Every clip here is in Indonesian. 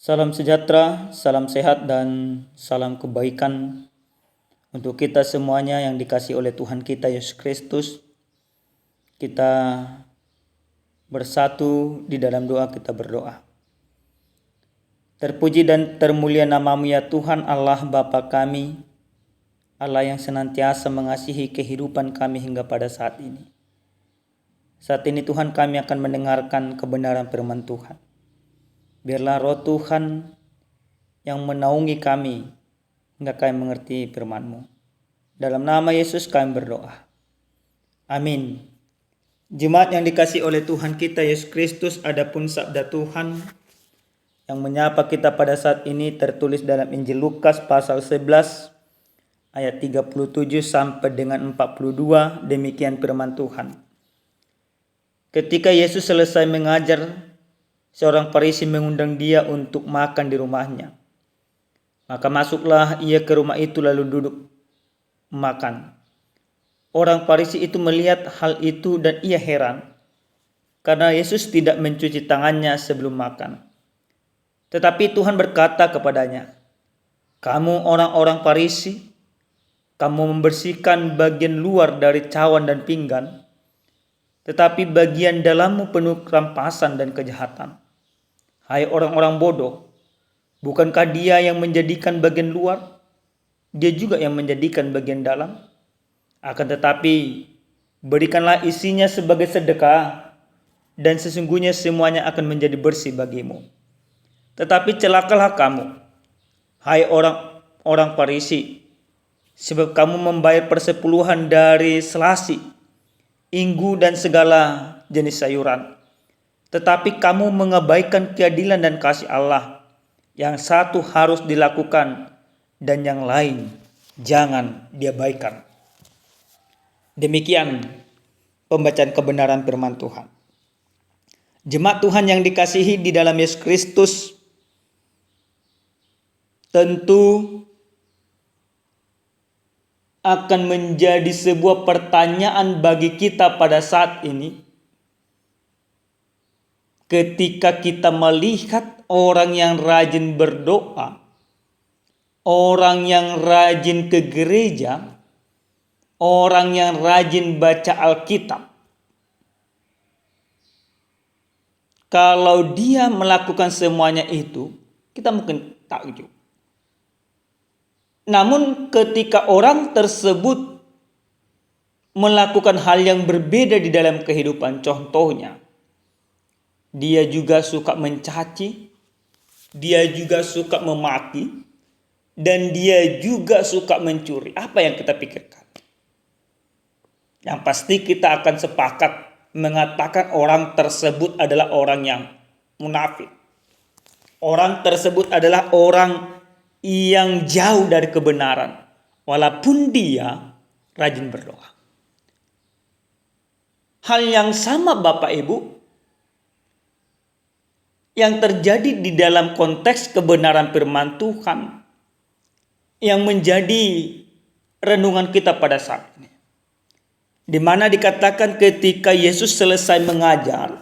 Salam sejahtera, salam sehat, dan salam kebaikan untuk kita semuanya yang dikasihi oleh Tuhan kita Yesus Kristus. Kita bersatu di dalam doa, kita berdoa. Terpuji dan termulia nama-Mu ya Tuhan Allah Bapa kami, Allah yang senantiasa mengasihi kehidupan kami hingga pada saat ini. Saat ini Tuhan, kami akan mendengarkan kebenaran firman Tuhan. Biarlah Roh Tuhan yang menaungi kami hingga kami mengerti firman-Mu. Dalam nama Yesus kami berdoa. Amin. Jemaat yang dikasihi oleh Tuhan kita Yesus Kristus, adapun sabda Tuhan yang menyapa kita pada saat ini tertulis dalam Injil Lukas pasal 11 ayat 37 sampai dengan 42. Demikian firman Tuhan. Ketika Yesus selesai mengajar, seorang Farisi mengundang dia untuk makan di rumahnya. Maka masuklah ia ke rumah itu lalu duduk makan. Orang Farisi itu melihat hal itu dan ia heran, karena Yesus tidak mencuci tangannya sebelum makan. Tetapi Tuhan berkata kepadanya, "Kamu orang-orang Farisi, kamu membersihkan bagian luar dari cawan dan pinggan, tetapi bagian dalammu penuh kerampasan dan kejahatan. Hai orang-orang bodoh, bukankah dia yang menjadikan bagian luar? Dia juga yang menjadikan bagian dalam. Akan tetapi, berikanlah isinya sebagai sedekah, dan sesungguhnya semuanya akan menjadi bersih bagimu. Tetapi celakalah kamu, hai orang-orang Farisi, sebab kamu membayar persepuluhan dari selasi, inggu, dan segala jenis sayuran. Tetapi kamu mengabaikan keadilan dan kasih Allah. Yang satu harus dilakukan dan yang lain jangan diabaikan." Demikian pembacaan kebenaran firman Tuhan. Jemaat Tuhan yang dikasihi di dalam Yesus Kristus, tentu akan menjadi sebuah pertanyaan bagi kita pada saat ini ketika kita melihat orang yang rajin berdoa, orang yang rajin ke gereja, orang yang rajin baca Alkitab. Kalau dia melakukan semuanya itu, kita mungkin takjub. Namun ketika orang tersebut melakukan hal yang berbeda di dalam kehidupan, contohnya dia juga suka mencaci, dia juga suka memaki, dan dia juga suka mencuri. Apa yang kita pikirkan? Yang pasti kita akan sepakat mengatakan orang tersebut adalah orang yang munafik. Orang tersebut adalah orang yang jauh dari kebenaran, walaupun dia rajin berdoa. Hal yang sama Bapak Ibu yang terjadi di dalam konteks kebenaran firman Tuhan yang menjadi renungan kita pada saat ini. Di mana dikatakan ketika Yesus selesai mengajar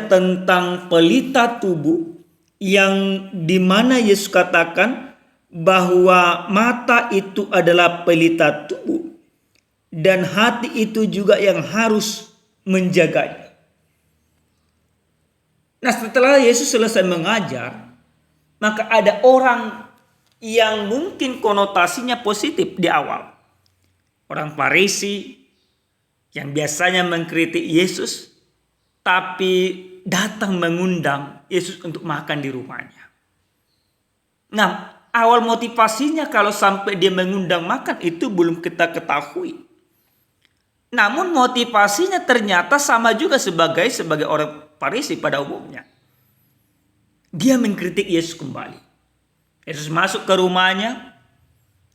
tentang pelita tubuh, yang dimana Yesus katakan bahwa mata itu adalah pelita tubuh dan hati itu juga yang harus menjaganya. Nah, setelah Yesus selesai mengajar, maka ada orang yang mungkin konotasinya positif di awal. Orang Farisi yang biasanya mengkritik Yesus, tapi datang mengundang Yesus untuk makan di rumahnya. Nah, awal motivasinya kalau sampai dia mengundang makan itu belum kita ketahui. Namun motivasinya ternyata sama juga sebagai orang Farisi pada umumnya. Dia mengkritik Yesus kembali. Yesus masuk ke rumahnya,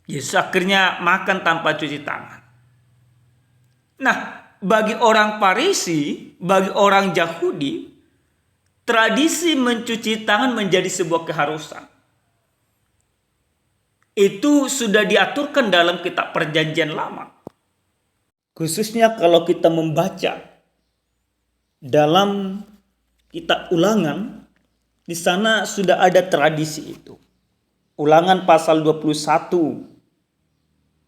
Yesus akhirnya makan tanpa cuci tangan. Nah, bagi orang Farisi, bagi orang Yahudi, tradisi mencuci tangan menjadi sebuah keharusan. Itu sudah diaturkan dalam kitab Perjanjian Lama. Khususnya kalau kita membaca dalam kitab Ulangan Di sana sudah ada tradisi itu. Ulangan pasal 21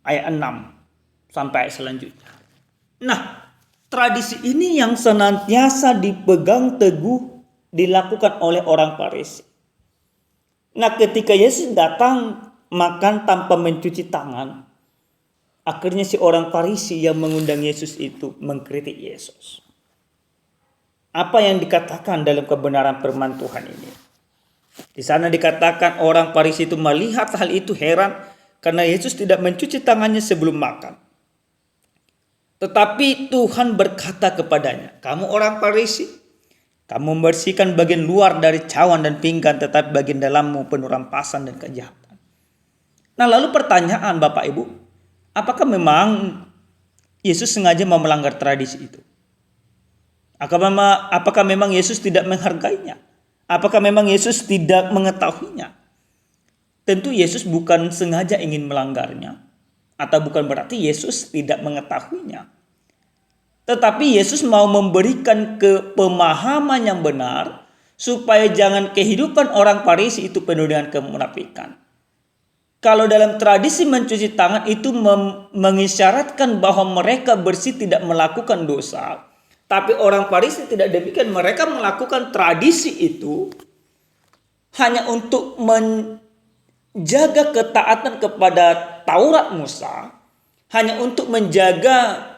ayat 6 sampai ayat selanjutnya. Nah, tradisi ini yang senantiasa dipegang teguh dilakukan oleh orang Farisi. Nah, ketika Yesus datang makan tanpa mencuci tangan, akhirnya si orang Farisi yang mengundang Yesus itu mengkritik Yesus. Apa yang dikatakan dalam kebenaran firman Tuhan ini? Di sana dikatakan orang Farisi itu melihat hal itu heran karena Yesus tidak mencuci tangannya sebelum makan. Tetapi Tuhan berkata kepadanya, "Kamu orang Farisi, kamu membersihkan bagian luar dari cawan dan pinggan, tetapi bagian dalammu penuh rampasan dan kejahatan." Nah, lalu pertanyaan Bapak Ibu, apakah memang Yesus sengaja mau melanggar tradisi itu? Apakah memang Yesus tidak menghargainya? Apakah memang Yesus tidak mengetahuinya? Tentu Yesus bukan sengaja ingin melanggarnya, atau bukan berarti Yesus tidak mengetahuinya. Tetapi Yesus mau memberikan pemahaman yang benar supaya jangan kehidupan orang Farisi itu penuh dengan kemunafikan. Kalau dalam tradisi mencuci tangan itu mengisyaratkan bahwa mereka bersih tidak melakukan dosa, tapi orang Farisi tidak demikian. Mereka melakukan tradisi itu hanya untuk menjaga ketaatan kepada Taurat Musa, hanya untuk menjaga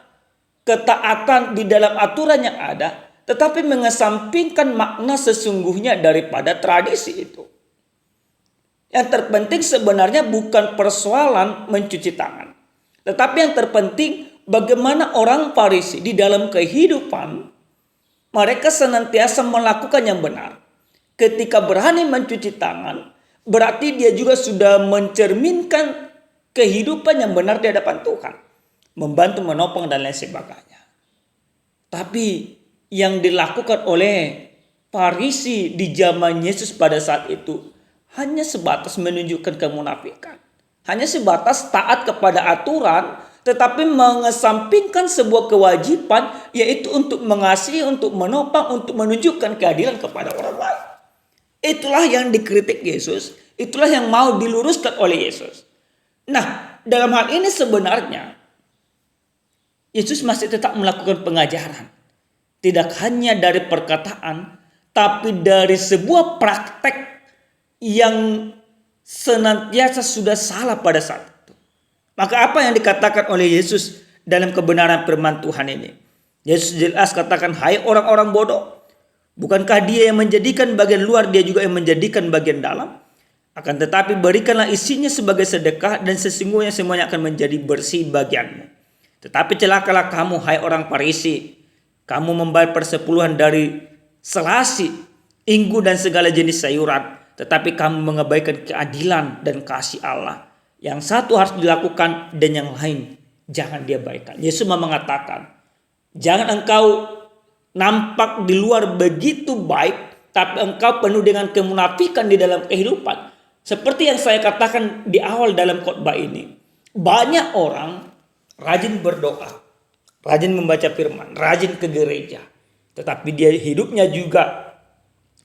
ketaatan di dalam aturan yang ada, tetapi mengesampingkan makna sesungguhnya daripada tradisi itu. Yang terpenting sebenarnya bukan persoalan mencuci tangan, tetapi yang terpenting bagaimana orang Farisi di dalam kehidupan mereka senantiasa melakukan yang benar. Ketika berani mencuci tangan, berarti dia juga sudah mencerminkan kehidupan yang benar di hadapan Tuhan, membantu, menopang dan lain sebagainya. Tapi yang dilakukan oleh Farisi di zaman Yesus pada saat itu hanya sebatas menunjukkan kemunafikan, hanya sebatas taat kepada aturan, tetapi mengesampingkan sebuah kewajiban, yaitu untuk mengasihi, untuk menopang, untuk menunjukkan keadilan kepada orang lain. Itulah yang dikritik Yesus, itulah yang mau diluruskan oleh Yesus. Nah, dalam hal ini sebenarnya Yesus masih tetap melakukan pengajaran. Tidak hanya dari perkataan, tapi dari sebuah praktek yang senantiasa sudah salah pada saat itu. Maka apa yang dikatakan oleh Yesus dalam kebenaran firman Tuhan ini? Yesus jelas katakan, "Hai orang-orang bodoh, bukankah dia yang menjadikan bagian luar, dia juga yang menjadikan bagian dalam? Akan tetapi berikanlah isinya sebagai sedekah, dan sesungguhnya semuanya akan menjadi bersih bagianmu. Tetapi celakalah kamu, hai orang Farisi, kamu membayar persepuluhan dari selasi, inggu dan segala jenis sayuran, tetapi kamu mengabaikan keadilan dan kasih Allah. Yang satu harus dilakukan dan yang lain jangan diabaikan." Yesus mengatakan, jangan engkau nampak di luar begitu baik, tapi engkau penuh dengan kemunafikan di dalam kehidupan. Seperti yang saya katakan di awal dalam khotbah ini, banyak orang rajin berdoa, rajin membaca firman, rajin ke gereja, tetapi dia hidupnya juga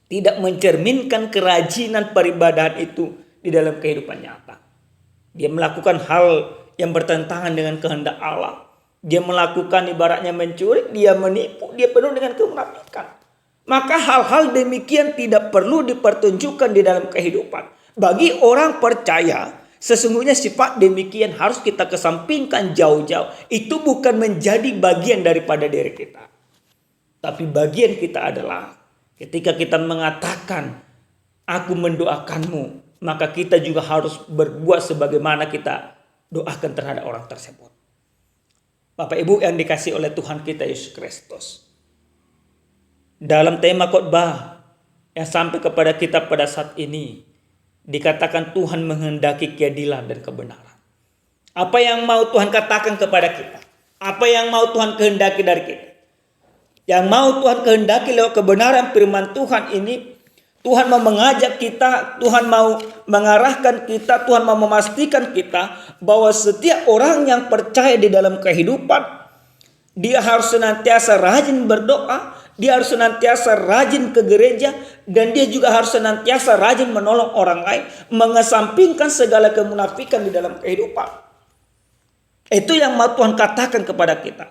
tidak mencerminkan kerajinan peribadahan itu di dalam kehidupan nyata. Dia melakukan hal yang bertentangan dengan kehendak Allah. Dia melakukan ibaratnya mencuri, dia menipu, dia penuh dengan kemunafikan. Maka hal-hal demikian tidak perlu dipertunjukkan di dalam kehidupan. Bagi orang percaya, sesungguhnya sifat demikian harus kita kesampingkan jauh-jauh. Itu bukan menjadi bagian daripada diri kita. Tapi bagian kita adalah ketika kita mengatakan, "Aku mendoakanmu," maka kita juga harus berbuat sebagaimana kita doakan terhadap orang tersebut. Bapak Ibu yang dikasihi oleh Tuhan kita Yesus Kristus, dalam tema khotbah yang sampai kepada kita pada saat ini, dikatakan Tuhan menghendaki keadilan dan kebenaran. Apa yang mau Tuhan katakan kepada kita? Apa yang mau Tuhan kehendaki dari kita? Yang mau Tuhan kehendaki lewat kebenaran firman Tuhan ini, Tuhan mau mengajak kita, Tuhan mau mengarahkan kita, Tuhan mau memastikan kita bahwa setiap orang yang percaya di dalam kehidupan, dia harus senantiasa rajin berdoa, dia harus senantiasa rajin ke gereja, dan dia juga harus senantiasa rajin menolong orang lain, mengesampingkan segala kemunafikan di dalam kehidupan. Itu yang mau Tuhan katakan kepada kita.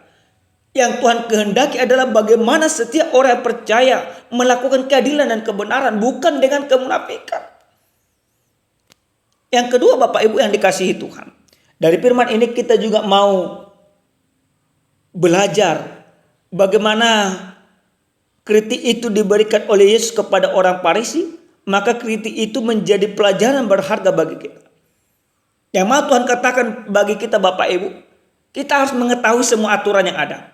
Yang Tuhan kehendaki adalah bagaimana setiap orang yang percaya melakukan keadilan dan kebenaran, bukan dengan kemunafikan. Yang kedua, Bapak Ibu yang dikasihi Tuhan, dari firman ini kita juga mau belajar bagaimana kritik itu diberikan oleh Yesus kepada orang Farisi, maka kritik itu menjadi pelajaran berharga bagi kita. Yang mau Tuhan katakan bagi kita, Bapak Ibu, kita harus mengetahui semua aturan yang ada.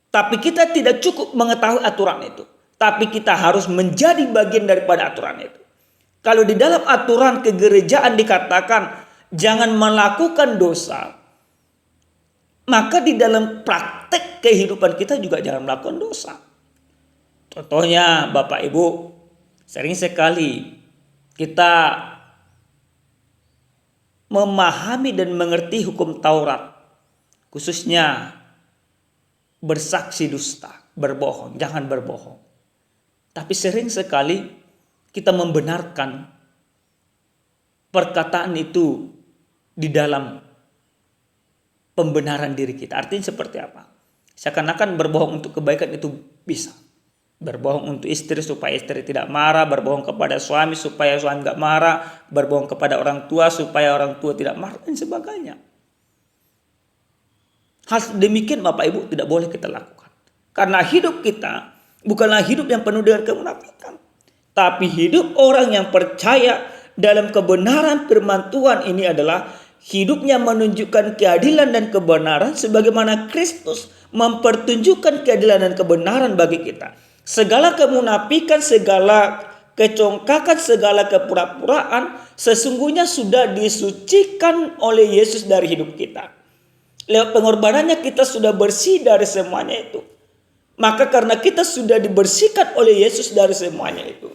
Tapi kita tidak cukup mengetahui aturan itu, tapi kita harus menjadi bagian daripada aturan itu. Kalau di dalam aturan kegerejaan dikatakan jangan melakukan dosa, maka di dalam praktek kehidupan kita juga jangan melakukan dosa. Contohnya, Bapak Ibu, sering sekali kita memahami dan mengerti hukum Taurat, khususnya bersaksi dusta, berbohong, jangan berbohong. Tapi sering sekali kita membenarkan perkataan itu di dalam pembenaran diri kita. Artinya seperti apa? Seakan-akan berbohong untuk kebaikan itu bisa. Berbohong untuk istri supaya istri tidak marah, berbohong kepada suami supaya suami tidak marah, berbohong kepada orang tua supaya orang tua tidak marah, dan sebagainya. Hal demikian Bapak Ibu tidak boleh kita lakukan. Karena hidup kita bukanlah hidup yang penuh dengan kemunafikan, tapi hidup orang yang percaya dalam kebenaran firman Tuhan ini adalah hidupnya menunjukkan keadilan dan kebenaran sebagaimana Kristus mempertunjukkan keadilan dan kebenaran bagi kita. Segala kemunafikan, segala kecongkakan, segala kepura-puraan sesungguhnya sudah disucikan oleh Yesus dari hidup kita. Lewat pengorbanannya kita sudah bersih dari semuanya itu. Maka karena kita sudah dibersihkan oleh Yesus dari semuanya itu,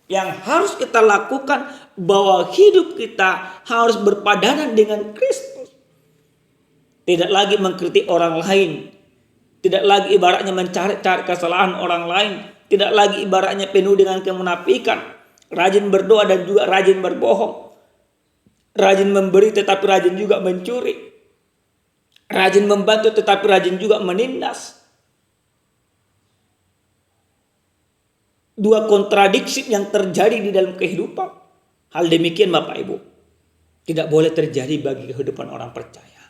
yang harus kita lakukan bahwa hidup kita harus berpadanan dengan Kristus. Tidak lagi mengkritik orang lain. Tidak lagi ibaratnya mencari-cari kesalahan orang lain. Tidak lagi ibaratnya penuh dengan kemunafikan. Rajin berdoa dan juga rajin berbohong. Rajin memberi tetapi rajin juga mencuri. Rajin membantu tetapi rajin juga menindas. Dua kontradiksi yang terjadi di dalam kehidupan. Hal demikian Bapak Ibu tidak boleh terjadi bagi kehidupan orang percaya.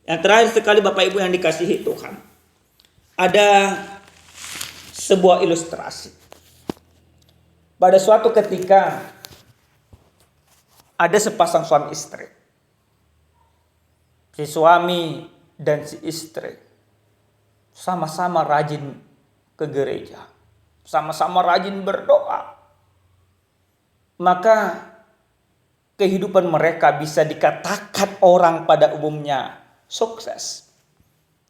Yang terakhir sekali Bapak Ibu yang dikasihi Tuhan, ada sebuah ilustrasi. Pada suatu ketika ada sepasang suami istri. Si suami dan si istri sama-sama rajin ke gereja, sama-sama rajin berdoa. Maka kehidupan mereka bisa dikatakan orang pada umumnya sukses.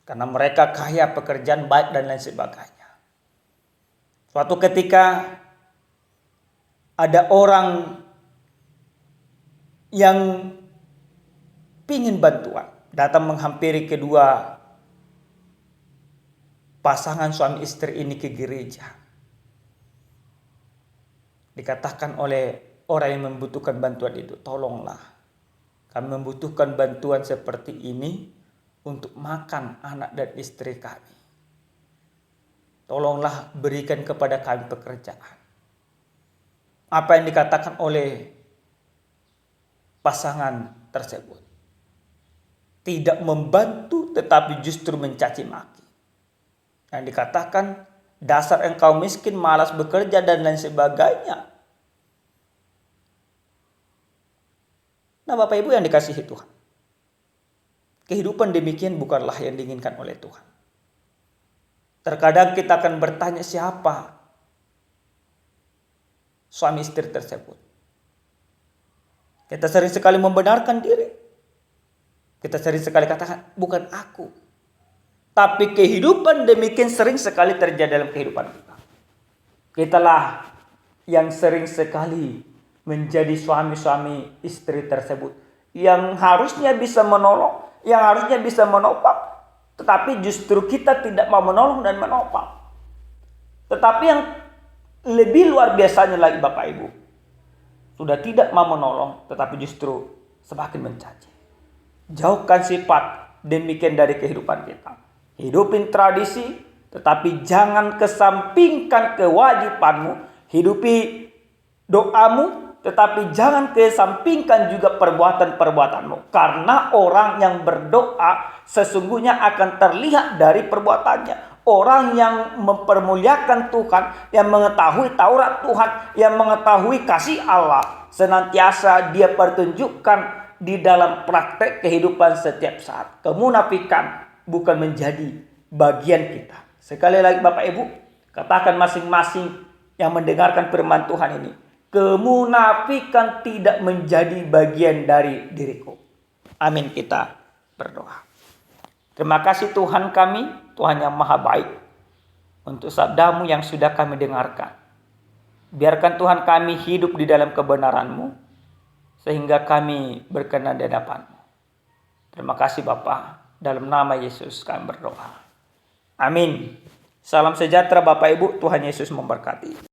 Karena mereka kaya, pekerjaan baik dan lain sebagainya. Suatu ketika ada orang yang ingin bantuan, datang menghampiri kedua pasangan suami istri ini ke gereja. Dikatakan oleh orang yang membutuhkan bantuan itu, tolonglah, kami membutuhkan bantuan seperti ini untuk makan anak dan istri kami. Tolonglah berikan kepada kami pekerjaan. Apa yang dikatakan oleh pasangan tersebut? Tidak membantu tetapi justru mencaci maki. Yang dikatakan, dasar engkau miskin, malas bekerja dan lain sebagainya. Nah Bapak Ibu yang dikasihi Tuhan, kehidupan demikian bukanlah yang diinginkan oleh Tuhan. Terkadang kita akan bertanya, siapa suami istri tersebut? Kita sering sekali membenarkan diri. Kita sering sekali katakan, bukan aku. Tapi kehidupan demikian sering sekali terjadi dalam kehidupan kita. Kitalah yang sering sekali menjadi suami-suami istri tersebut, yang harusnya bisa menolong, yang harusnya bisa menopang, tetapi justru kita tidak mau menolong dan menopang. Tetapi yang lebih luar biasanya lagi Bapak Ibu, sudah tidak mau menolong, tetapi justru semakin mencaci. Jauhkan sifat demikian dari kehidupan kita. Hidupin tradisi, tetapi jangan kesampingkan kewajibanmu. Hidupi doamu, tetapi jangan kesampingkan juga perbuatan-perbuatanmu. Karena orang yang berdoa sesungguhnya akan terlihat dari perbuatannya. Orang yang mempermuliakan Tuhan, yang mengetahui Taurat Tuhan, yang mengetahui kasih Allah, senantiasa dia pertunjukkan di dalam praktek kehidupan setiap saat. Kemunafikan bukan menjadi bagian kita. Sekali lagi Bapak Ibu, katakan masing-masing yang mendengarkan firman Tuhan ini, kemunafikan tidak menjadi bagian dari diriku. Amin, kita berdoa. Terima kasih Tuhan kami, Tuhan yang maha baik, untuk sabdamu yang sudah kami dengarkan. Biarkan Tuhan kami hidup di dalam kebenaran-Mu, sehingga kami berkenan di hadapan-Mu. Terima kasih Bapa, dalam nama Yesus kami berdoa. Amin. Salam sejahtera Bapak Ibu, Tuhan Yesus memberkati.